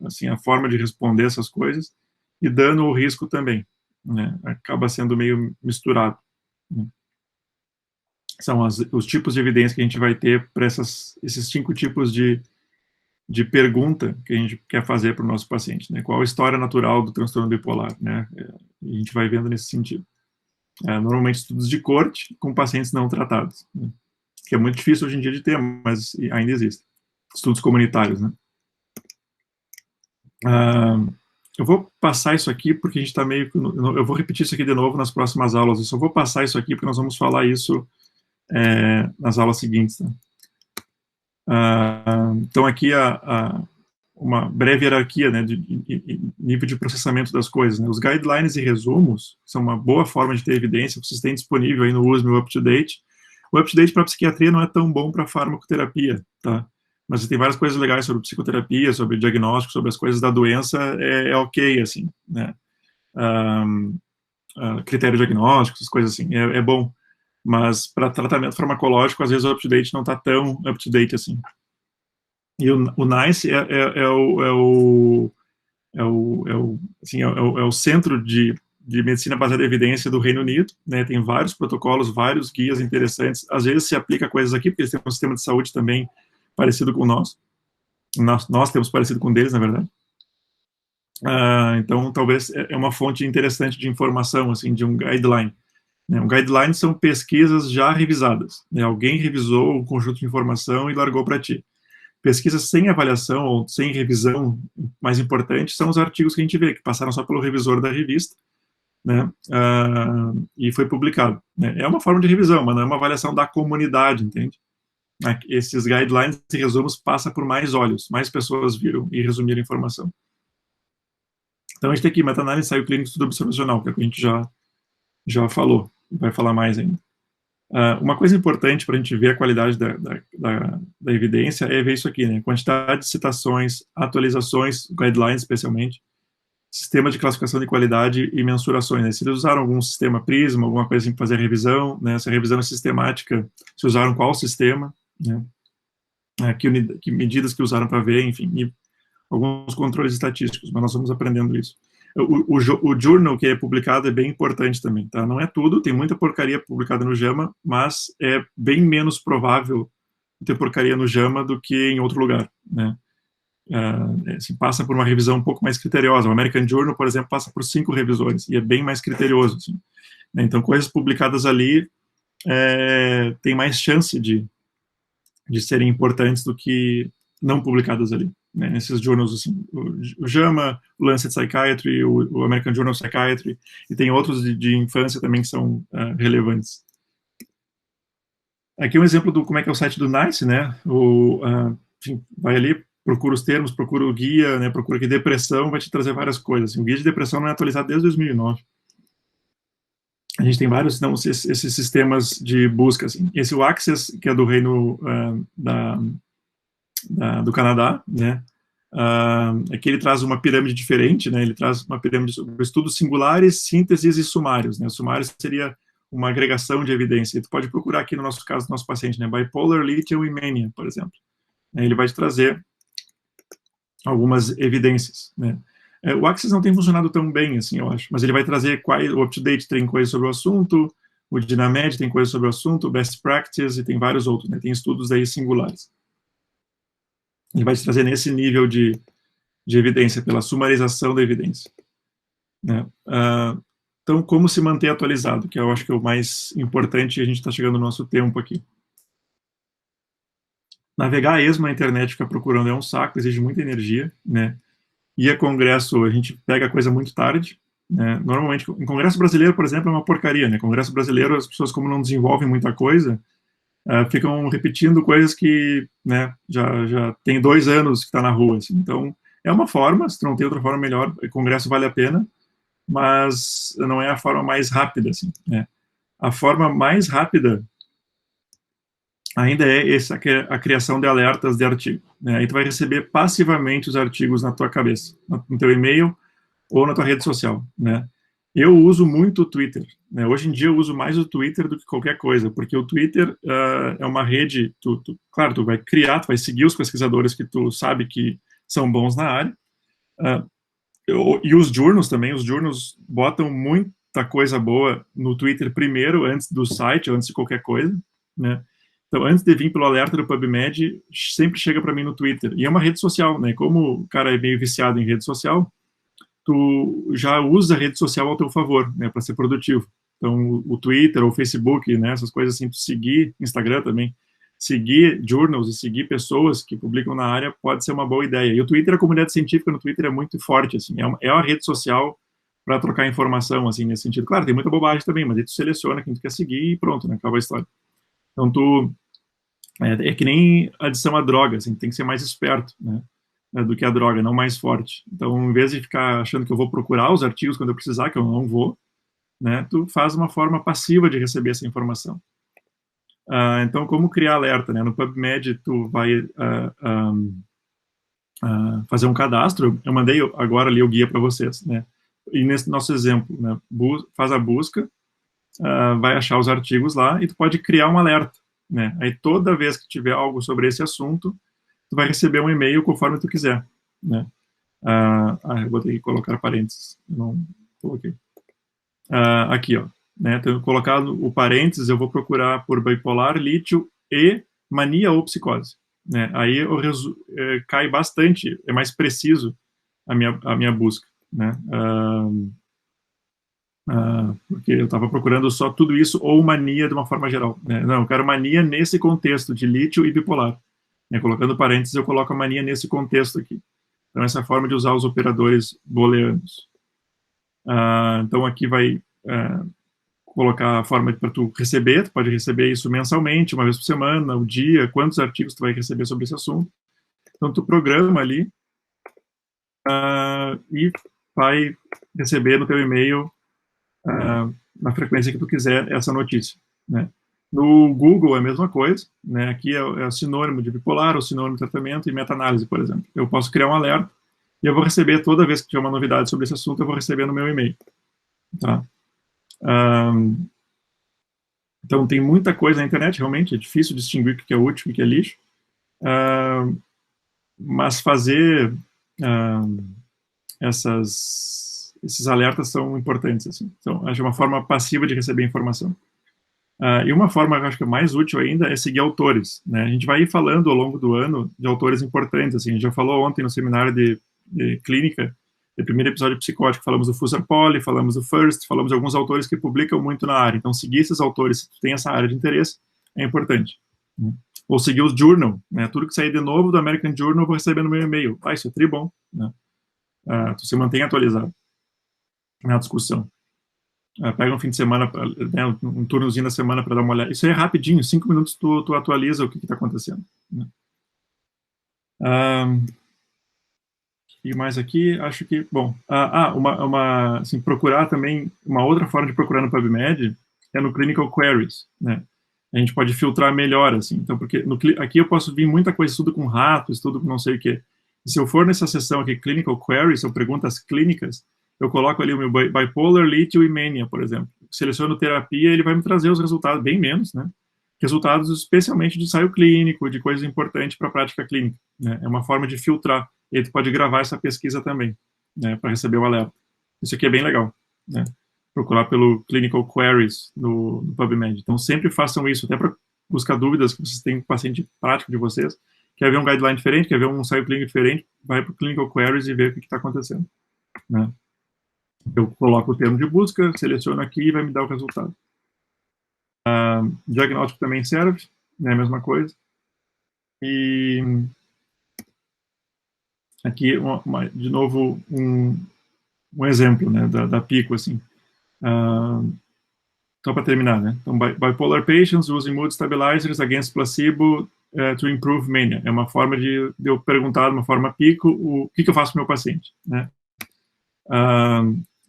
S1: assim, a forma de responder essas coisas, e dano ou risco também, né? Acaba sendo meio misturado, né? São os tipos de evidência que a gente vai ter para esses 5 tipos de pergunta que a gente quer fazer para o nosso paciente, né? Qual a história natural do transtorno bipolar, né? A gente vai vendo nesse sentido. Normalmente estudos de corte com pacientes não tratados, né? Que é muito difícil hoje em dia de ter, mas ainda existe. Estudos comunitários, né? Eu vou passar isso aqui porque a gente está meio... Eu vou repetir isso aqui de novo nas próximas aulas. Eu só vou passar isso aqui porque nós vamos falar isso nas aulas seguintes, né? Então, aqui uma breve hierarquia, né, de nível de processamento das coisas, né? Os guidelines e resumos são uma boa forma de ter evidência. Vocês têm disponível aí no USP o UpToDate. O UpToDate para psiquiatria não é tão bom para farmacoterapia, tá? Mas tem várias coisas legais sobre psicoterapia, sobre diagnóstico, sobre as coisas da doença, é ok, assim, né? Critério diagnóstico, essas coisas assim, é bom. Mas para tratamento farmacológico, às vezes o UpToDate não está tão up-to-date assim. E o NICE é o centro de medicina baseada em evidência do Reino Unido, né? Tem vários protocolos, vários guias interessantes. Às vezes se aplica coisas aqui, porque eles têm um sistema de saúde também parecido com o nosso. Nós temos parecido com o deles, na verdade. Então, talvez é uma fonte interessante de informação, assim, de um guideline, né? Um guideline são pesquisas já revisadas, né? Alguém revisou um conjunto de informação e largou para ti. Pesquisas sem avaliação ou sem revisão, mais importante, são os artigos que a gente vê, que passaram só pelo revisor da revista, né? E foi publicado, né? É uma forma de revisão, mas não é uma avaliação da comunidade, entende? Esses guidelines e resumos passam por mais olhos, mais pessoas viram e resumiram a informação. Então, a gente tem aqui meta-análise, ensaio clínico, estudo observacional, que é o que a gente já falou, vai falar mais ainda. Uma coisa importante para a gente ver a qualidade da evidência é ver isso aqui, né? Quantidade de citações, atualizações, guidelines especialmente, sistema de classificação de qualidade e mensurações, né? Se eles usaram algum sistema Prisma, alguma coisa assim para fazer a revisão, né? Se a revisão é sistemática, se usaram qual sistema, né? Que medidas que usaram para ver, enfim, e alguns controles estatísticos, mas nós vamos aprendendo isso. O journal que é publicado é bem importante também, tá? Não é tudo, tem muita porcaria publicada no JAMA, mas é bem menos provável ter porcaria no JAMA do que em outro lugar, né? Assim, passa por uma revisão um pouco mais criteriosa. O American Journal, por exemplo, passa por 5 revisores, e é bem mais criterioso, assim, né? Então, coisas publicadas ali tem mais chance de serem importantes do que não publicadas ali, né? Nesses journals, assim, o JAMA, o Lancet Psychiatry, o American Journal of Psychiatry, e tem outros de infância também que são relevantes. Aqui um exemplo do como é que é o site do NICE, né? Enfim, vai ali, procura os termos, procura o guia, né? Procura aqui depressão, vai te trazer várias coisas. Assim, o guia de depressão não é atualizado desde 2009. A gente tem vários, não, esses sistemas de busca, assim. Esse, o Access, que é do Reino do Canadá, né? Aqui ele traz uma pirâmide diferente, né? Ele traz uma pirâmide sobre estudos singulares, sínteses e sumários, né? Sumários seria uma agregação de evidência. E tu pode procurar aqui no nosso caso, do nosso paciente, né? Bipolar, lithium e mania, por exemplo. Ele vai te trazer algumas evidências, né? O Access não tem funcionado tão bem, assim, eu acho, mas ele vai trazer o UpToDate tem coisas sobre o assunto, o Dynamed tem coisas sobre o assunto, o Best Practice, e tem vários outros, né? Tem estudos aí singulares. Ele vai te trazer nesse nível de evidência, pela sumarização da evidência, né? Então, como se manter atualizado, que eu acho que é o mais importante, e a gente está chegando no nosso tempo aqui. Navegar a esmo na internet, ficar procurando é um saco, exige muita energia, né? E a congresso, a gente pega a coisa muito tarde, né? Normalmente, em congresso brasileiro, por exemplo, é uma porcaria, né? Congresso brasileiro, as pessoas, como não desenvolvem muita coisa, ficam repetindo coisas que, né, já tem 2 anos que está na rua, assim. Então, é uma forma, se não tem outra forma melhor, o congresso vale a pena, mas não é a forma mais rápida, assim, né? A forma mais rápida ainda é a criação de alertas de artigo, né? Aí tu vai receber passivamente os artigos na tua cabeça, no teu e-mail ou na tua rede social, né? Eu uso muito o Twitter, né? Hoje em dia eu uso mais o Twitter do que qualquer coisa, porque o Twitter é uma rede, claro, tu vai criar, tu vai seguir os pesquisadores que tu sabe que são bons na área, e os journals também, os journals botam muita coisa boa no Twitter primeiro, antes do site, antes de qualquer coisa, né? Então, antes de vir pelo alerta do PubMed, sempre chega para mim no Twitter. E é uma rede social, né? Como o cara é meio viciado em rede social, tu já usa a rede social ao teu favor, né? Para ser produtivo. Então, o Twitter ou o Facebook, né? Essas coisas assim, tu seguir, Instagram também, seguir journals e seguir pessoas que publicam na área pode ser uma boa ideia. E o Twitter, a comunidade científica no Twitter é muito forte, assim. É uma rede social para trocar informação, assim, nesse sentido. Claro, tem muita bobagem também, mas aí tu seleciona quem tu quer seguir e pronto, né? Acaba a história. Então, é que nem adição a droga, assim, tem que ser mais esperto, né, do que a droga, não mais forte. Então, em vez de ficar achando que eu vou procurar os artigos quando eu precisar, que eu não vou, né, tu faz uma forma passiva de receber essa informação. Então, como criar alerta, né? No PubMed, tu vai fazer um cadastro. Eu mandei agora ali o guia para vocês, né? E nesse nosso exemplo, né, faz a busca, vai achar os artigos lá e tu pode criar um alerta, né? Aí toda vez que tiver algo sobre esse assunto, tu vai receber um e-mail conforme tu quiser, né? Eu vou ter que colocar parênteses, não coloquei. Aqui, ó, né? Tenho colocado o parênteses, eu vou procurar por bipolar, lítio e mania ou psicose, né? Aí cai bastante, é mais preciso a minha busca, né? Porque eu estava procurando só tudo isso ou mania de uma forma geral, né? Não, eu quero mania nesse contexto de lítio e bipolar, né? Colocando parênteses, eu coloco a mania nesse contexto aqui. Então, essa é a forma de usar os operadores booleanos. Então, aqui vai colocar a forma para tu receber. Tu pode receber isso mensalmente, uma vez por semana, o dia, quantos artigos tu vai receber sobre esse assunto. Então, tu programa ali e vai receber no teu e-mail na frequência que tu quiser essa notícia, né? No Google é a mesma coisa, né? Aqui é sinônimo de bipolar, o sinônimo de tratamento e meta-análise, por exemplo. Eu posso criar um alerta e eu vou receber toda vez que tiver uma novidade sobre esse assunto, eu vou receber no meu e-mail, tá? Então, tem muita coisa na internet, realmente, é difícil distinguir o que é útil e o que é lixo, mas fazer esses alertas são importantes, assim. Então, acho uma forma passiva de receber informação. E uma forma, eu acho que é mais útil ainda, é seguir autores, né? A gente vai ir falando ao longo do ano de autores importantes, assim. A gente já falou ontem no seminário de clínica, no primeiro episódio psicótico, falamos do Fusser-Polly, falamos do First, falamos de alguns autores que publicam muito na área. Então, seguir esses autores, se tu tem essa área de interesse, é importante. Ou seguir os journal, né? Tudo que sair de novo do American Journal, eu vou receber no meu e-mail. Isso é tribom, né? Tu se mantém atualizado na discussão. Pega um fim de semana, né, um turnozinho da semana para dar uma olhada. Isso aí é rapidinho, 5 minutos tu atualiza o que está acontecendo. Né? E mais aqui, acho que, bom, assim, procurar também, uma outra forma de procurar no PubMed é no Clinical Queries, né? A gente pode filtrar melhor, assim, então, porque aqui eu posso vir muita coisa, estudo com ratos, estudo com não sei o quê. E se eu for nessa seção aqui, Clinical Queries, são perguntas clínicas, eu coloco ali o meu bipolar, lítio e mania, por exemplo. Seleciono terapia, ele vai me trazer os resultados, bem menos, né? Resultados especialmente de ensaio clínico, de coisas importantes para a prática clínica, né? É uma forma de filtrar. E aí tu pode gravar essa pesquisa também, né? Para receber o alerta. Isso aqui é bem legal, né? Procurar pelo Clinical Queries no PubMed. Então sempre façam isso, até para buscar dúvidas que vocês têm com o paciente prático de vocês. Quer ver um guideline diferente, quer ver um ensaio clínico diferente, vai para o Clinical Queries e vê o que está acontecendo, né? Eu coloco o termo de busca, seleciono aqui e vai me dar o resultado. Diagnóstico também serve, né, a mesma coisa. E aqui, de novo, um exemplo, né, da Pico, assim. Só para terminar, né? Então, bipolar patients using mood stabilizers against placebo to improve mania. É uma forma de eu perguntar, de uma forma Pico, o que eu faço com o meu paciente, né?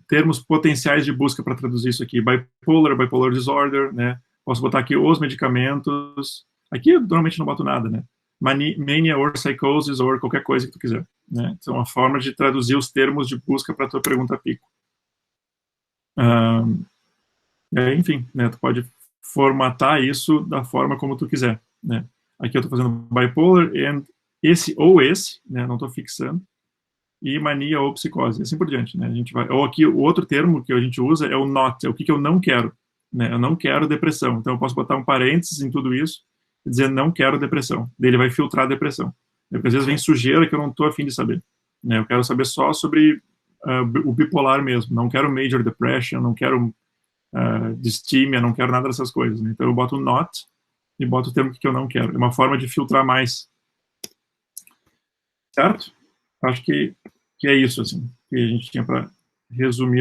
S1: Termos potenciais de busca para traduzir isso aqui, bipolar disorder, né? Posso botar aqui os medicamentos. Aqui eu normalmente não boto nada, né? Mania or psychosis ou qualquer coisa que tu quiser, né? Então, é uma forma de traduzir os termos de busca para a tua pergunta Pico. Enfim, né? Tu pode formatar isso da forma como tu quiser, né? Aqui eu estou fazendo bipolar and esse ou esse, né? Não estou fixando. E mania ou psicose, assim por diante, né? A gente vai, ou aqui, o outro termo que a gente usa é o not, é o que eu não quero, né? Eu não quero depressão, então eu posso botar um parênteses em tudo isso e dizer não quero depressão, daí ele vai filtrar a depressão, porque às vezes vem sujeira que eu não estou afim de saber, né? Eu quero saber só sobre o bipolar mesmo, não quero major depression, não quero dysthymia, não quero nada dessas coisas, né? Então eu boto not e boto o termo que eu não quero, é uma forma de filtrar mais, certo? Acho que é isso, assim, que a gente tinha para resumir.